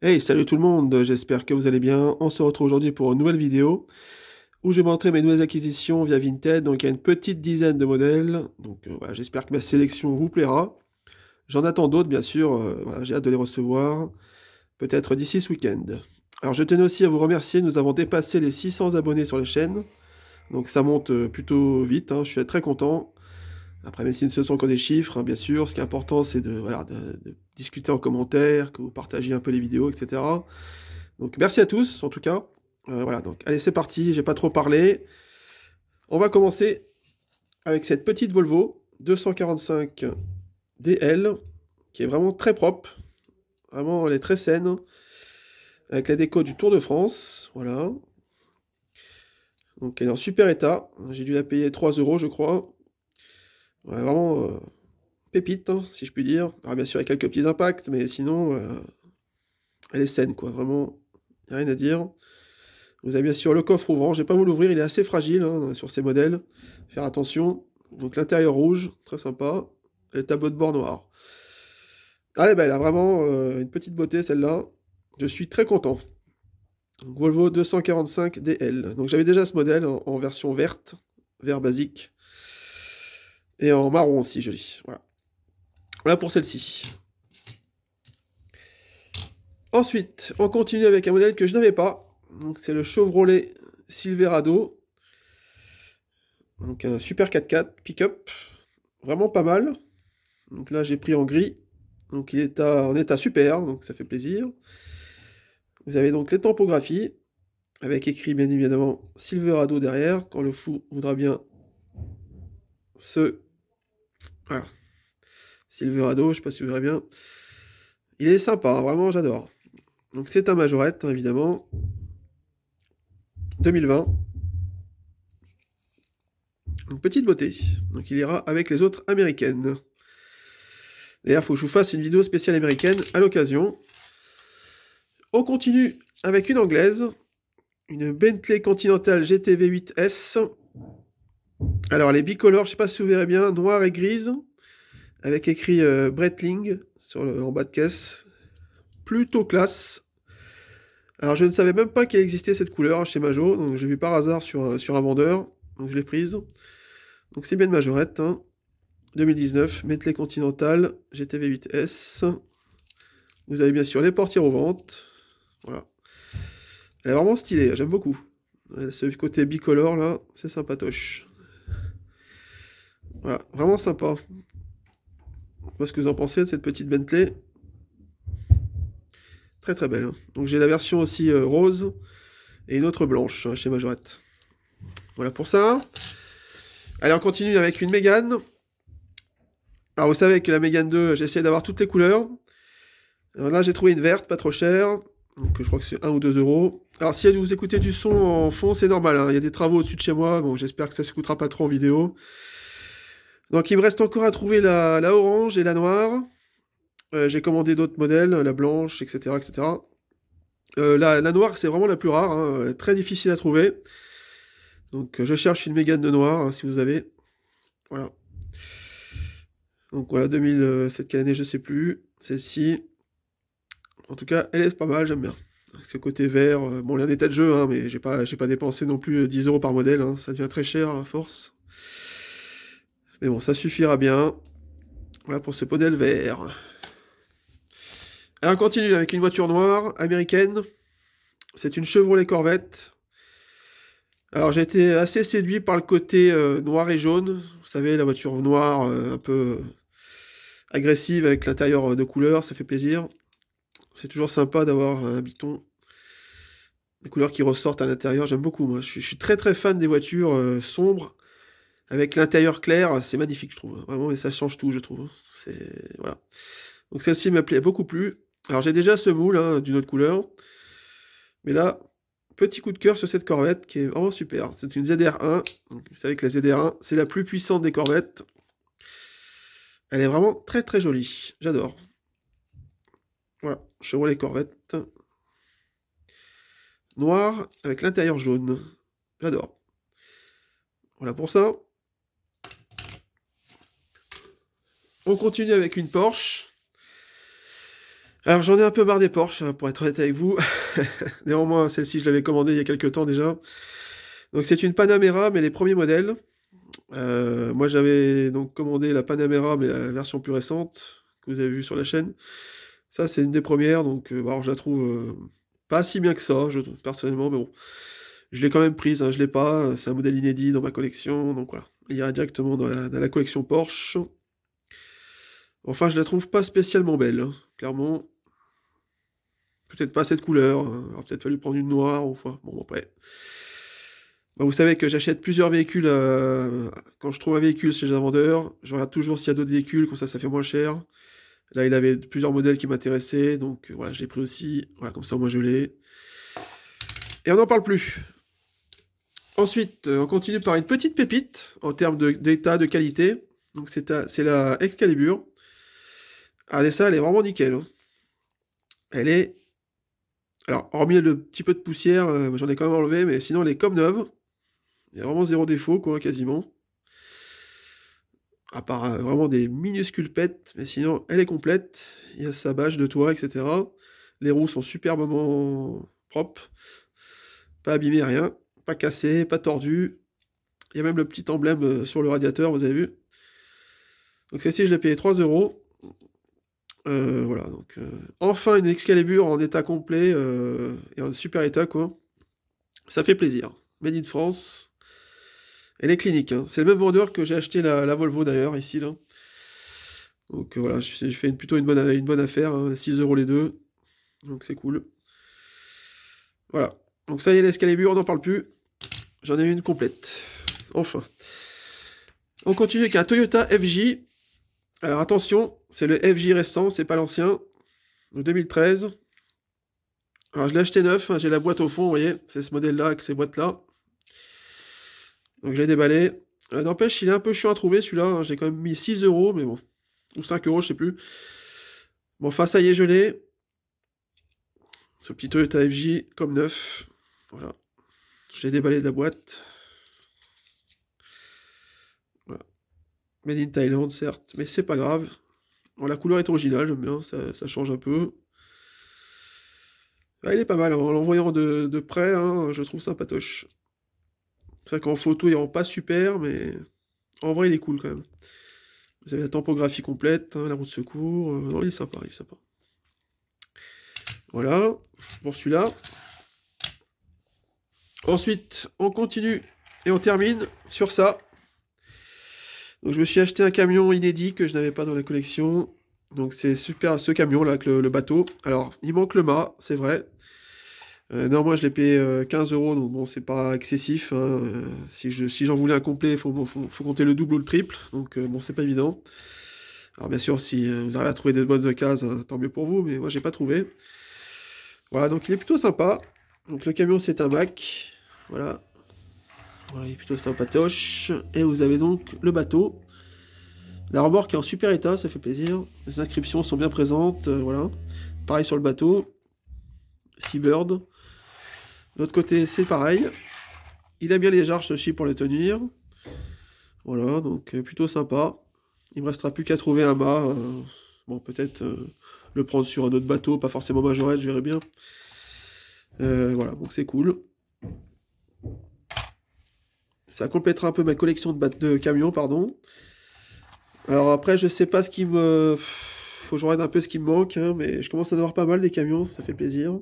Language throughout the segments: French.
Hey, salut tout le monde, j'espère que vous allez bien. On se retrouve aujourd'hui pour une nouvelle vidéo où je vais montrer mes nouvelles acquisitions via Vinted. Donc il y a une petite dizaine de modèles. Donc voilà, j'espère que ma sélection vous plaira. J'en attends d'autres bien sûr, voilà, j'ai hâte de les recevoir, peut-être d'ici ce week-end. Alors je tenais aussi à vous remercier, nous avons dépassé les 600 abonnés sur la chaîne. Donc ça monte plutôt vite, hein, je suis très content. Après, même si ce ne sont que des chiffres, hein, bien sûr, ce qui est important, c'est de discuter en commentaire, que vous partagiez un peu les vidéos, etc. Donc, merci à tous, en tout cas. Voilà, donc, allez, c'est parti, j'ai pas trop parlé. On va commencer avec cette petite Volvo 245 DL, qui est vraiment très propre. Vraiment, elle est très saine, avec la déco du Tour de France. Voilà. Donc, elle est en super état. J'ai dû la payer 3 euros, je crois. Ouais, vraiment pépite, hein, si je puis dire. Alors, bien sûr, il y a quelques petits impacts, mais sinon, elle est saine, quoi. Vraiment, il n'y a rien à dire. Vous avez bien sûr le coffre ouvrant. Je vais pas vous l'ouvrir, il est assez fragile hein, sur ces modèles. Faire attention. Donc l'intérieur rouge, très sympa. Et le tableau de bord noir. Ah, elle a vraiment une petite beauté celle-là. Je suis très content. Donc, Volvo 245 DL. Donc j'avais déjà ce modèle en version verte, vert basique. Et en marron aussi, joli. Voilà. Voilà pour celle-ci. Ensuite, on continue avec un modèle que je n'avais pas. Donc c'est le Chevrolet Silverado. Donc un super 4x4 pick-up. Vraiment pas mal. Donc là j'ai pris en gris. Donc il est en état super, donc ça fait plaisir. Vous avez donc les tampographies, avec écrit bien évidemment Silverado derrière, quand le flou voudra bien se... Voilà. Silverado, je sais pas si vous verrez bien. Il est sympa, hein, vraiment j'adore. Donc c'est un majorette, hein, évidemment. 2020. Une petite beauté. Donc il ira avec les autres américaines. D'ailleurs, il faut que je vous fasse une vidéo spéciale américaine à l'occasion. On continue avec une anglaise. Une Bentley Continental GTV 8S. Alors, les bicolores, je sais pas si vous verrez bien, noire et grise, avec écrit Breitling en bas de caisse. Plutôt classe. Alors, je ne savais même pas qu'il existait cette couleur chez Majo, donc j'ai vu par hasard sur un vendeur, donc je l'ai prise. Donc, c'est bien une majorette, hein. 2019, Bentley Continental GTV 8S. Vous avez bien sûr les portières ouvrantes. Voilà. Elle est vraiment stylée, j'aime beaucoup. Ce côté bicolore là, c'est sympatoche. Voilà, vraiment sympa. Je sais pas ce que vous en pensez de cette petite Bentley. Très très belle, hein. Donc j'ai la version aussi rose et une autre blanche hein, chez Majorette. Voilà pour ça. Allez, on continue avec une Mégane. Alors vous savez que la Mégane 2, j'ai essayé d'avoir toutes les couleurs. Alors là j'ai trouvé une verte, pas trop chère. Donc je crois que c'est 1 ou 2 euros. Alors si vous écoutez du son en fond, c'est normal, hein. Il y a des travaux au-dessus de chez moi. Bon, j'espère que ça ne s'écoutera pas trop en vidéo. Donc il me reste encore à trouver la orange et la noire. J'ai commandé d'autres modèles, la blanche, etc. etc. La noire, c'est vraiment la plus rare, hein, très difficile à trouver. Donc je cherche une Mégane de noir, hein, si vous avez. Voilà. Donc voilà, 2000, cette année, je sais plus. Celle-ci. En tout cas, elle est pas mal, j'aime bien. Ce côté vert, bon, il y a des tas de jeux, hein, mais j'ai pas dépensé non plus 10 euros par modèle, hein, ça devient très cher à force. Mais bon, ça suffira bien. Voilà pour ce modèle vert. Alors on continue avec une voiture noire, américaine. C'est une Chevrolet Corvette. Alors j'ai été assez séduit par le côté noir et jaune. Vous savez, la voiture noire un peu agressive avec l'intérieur de couleur, ça fait plaisir. C'est toujours sympa d'avoir un biton. Les couleurs qui ressortent à l'intérieur, j'aime beaucoup. Moi, je suis très très fan des voitures sombres avec l'intérieur clair. C'est magnifique, je trouve. Vraiment, et ça change tout, je trouve. C'est voilà. Donc celle-ci me plaît beaucoup plus. Alors j'ai déjà ce moule hein, d'une autre couleur. Mais là, petit coup de cœur sur cette Corvette qui est vraiment super. C'est une ZR1. Donc, vous savez que la ZR1, c'est la plus puissante des Corvettes. Elle est vraiment très très jolie. J'adore. Voilà, Chevrolet Corvette. Noir avec l'intérieur jaune. J'adore. Voilà pour ça. On continue avec une Porsche. Alors j'en ai un peu marre des Porsche, hein, pour être honnête avec vous. Néanmoins, celle-ci, je l'avais commandée il y a quelques temps déjà. Donc c'est une Panamera, mais les premiers modèles. Moi j'avais donc commandé la Panamera, mais la version plus récente, que vous avez vue sur la chaîne. Ça c'est une des premières, donc alors, je la trouve pas si bien que ça, je trouve personnellement, mais bon. Je l'ai quand même prise, hein, je l'ai pas, c'est un modèle inédit dans ma collection, donc voilà. Il ira directement dans la collection Porsche. Enfin, je la trouve pas spécialement belle, hein, clairement. Peut-être pas cette couleur, hein. Il aurait peut-être fallu prendre une noire, ou enfin, bon après. Bah, vous savez que j'achète plusieurs véhicules quand je trouve un véhicule chez un vendeur. Je regarde toujours s'il y a d'autres véhicules, comme ça fait moins cher. Là, il avait plusieurs modèles qui m'intéressaient, donc voilà, je l'ai pris aussi. Voilà, comme ça, moi je l'ai. Et on n'en parle plus. Ensuite, on continue par une petite pépite en termes d'état, de qualité. Donc c'est la Excalibur. Regardez ça, elle est vraiment nickel, hein. Elle est... Alors, hormis le petit peu de poussière, j'en ai quand même enlevé, mais sinon elle est comme neuve. Il y a vraiment zéro défaut, quoi, quasiment. À part vraiment des minuscules pets, mais sinon elle est complète. Il y a sa bâche de toit, etc. Les roues sont superbement propres. Pas abîmées, rien. Pas cassées, pas tordues. Il y a même le petit emblème sur le radiateur, vous avez vu. Donc celle-ci, je l'ai payé 3 euros. Voilà, donc enfin une Excalibur en état complet et en super état, quoi. Ça fait plaisir. Made in France. Elle est clinique, hein. C'est le même vendeur que j'ai acheté la Volvo d'ailleurs, ici, là. Donc voilà, j'ai fait plutôt une bonne affaire, hein, 6 euros les deux. Donc c'est cool. Voilà. Donc ça y est, l'Excalibur, on n'en parle plus. J'en ai une complète. Enfin. On continue avec un Toyota FJ. Alors attention, c'est le FJ récent, c'est pas l'ancien. De 2013. Alors je l'ai acheté neuf, hein, j'ai la boîte au fond, vous voyez. C'est ce modèle-là avec ces boîtes-là. Donc je l'ai déballé. N'empêche, il est un peu chiant à trouver celui-là, hein. J'ai quand même mis 6 euros, mais bon. Ou 5 euros, je sais plus. Bon, enfin, ça y est, je l'ai. Ce petit Toyota FJ comme neuf. Voilà. Je l'ai déballé de la boîte. Voilà. Made in Thailand, certes, mais c'est pas grave. Bon, la couleur est originale, j'aime bien, ça change un peu. Ah, il est pas mal, en l'envoyant de près, hein, je trouve sympatoche. C'est vrai qu'en photo, il rend pas super, mais en vrai, il est cool quand même. Vous avez la topographie complète, hein, la roue de secours. Non, il est sympa, il est sympa. Voilà, pour celui-là. Ensuite, on continue et on termine sur ça. Donc je me suis acheté un camion inédit que je n'avais pas dans la collection. Donc c'est super ce camion là avec le bateau. Alors il manque le mât, c'est vrai. Néanmoins je l'ai payé 15 euros, donc bon c'est pas excessif, hein. Si j'en voulais un complet, il faut compter le double ou le triple. Donc bon c'est pas évident. Alors bien sûr si vous arrivez à trouver des bonnes occasions, tant mieux pour vous, mais moi j'ai pas trouvé. Voilà, donc il est plutôt sympa. Donc le camion c'est un Mack. Voilà. Voilà, il est plutôt sympatoche. Et vous avez donc le bateau. La remorque est en super état, ça fait plaisir. Les inscriptions sont bien présentes, voilà. Pareil sur le bateau. Seabird. De l'autre côté, c'est pareil. Il a bien les jarges aussi pour les tenir. Voilà, donc plutôt sympa. Il me restera plus qu'à trouver un mât. Bon, peut-être le prendre sur un autre bateau, pas forcément Majorette, je verrai bien. Voilà, donc c'est cool. Ça complétera un peu ma collection de camions, pardon. Alors après, je sais pas ce qui me... Faut que je regarde un peu ce qui me manque, hein, mais je commence à en avoir pas mal des camions, ça fait plaisir.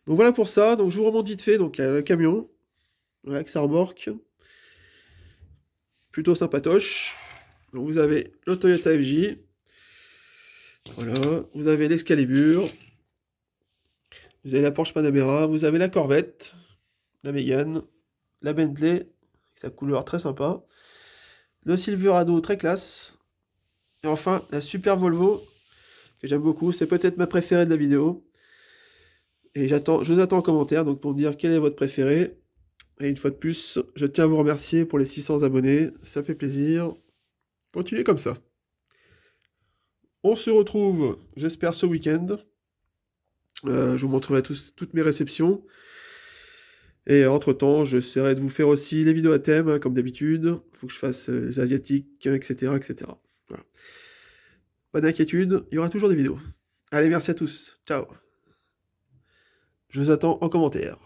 Donc voilà pour ça, donc je vous remonte vite fait, donc le camion, voilà, avec sa remorque. Plutôt sympatoche. Donc vous avez le Toyota FJ. Voilà, vous avez l'Excalibur. Vous avez la Porsche Panamera, vous avez la Corvette, la Mégane, la Bentley, avec sa couleur très sympa. Le Silverado très classe. Et enfin, la super Volvo, que j'aime beaucoup. C'est peut-être ma préférée de la vidéo. Et je vous attends en commentaire donc pour me dire quel est votre préféré. Et une fois de plus, je tiens à vous remercier pour les 600 abonnés. Ça fait plaisir. Continuez comme ça. On se retrouve, j'espère, ce week-end. Je vous montrerai toutes mes réceptions. Et entre-temps, j'essaierai de vous faire aussi les vidéos à thème, hein, comme d'habitude. Il faut que je fasse les asiatiques, etc., etc. Voilà. Pas d'inquiétude, il y aura toujours des vidéos. Allez, merci à tous. Ciao. Je vous attends en commentaire.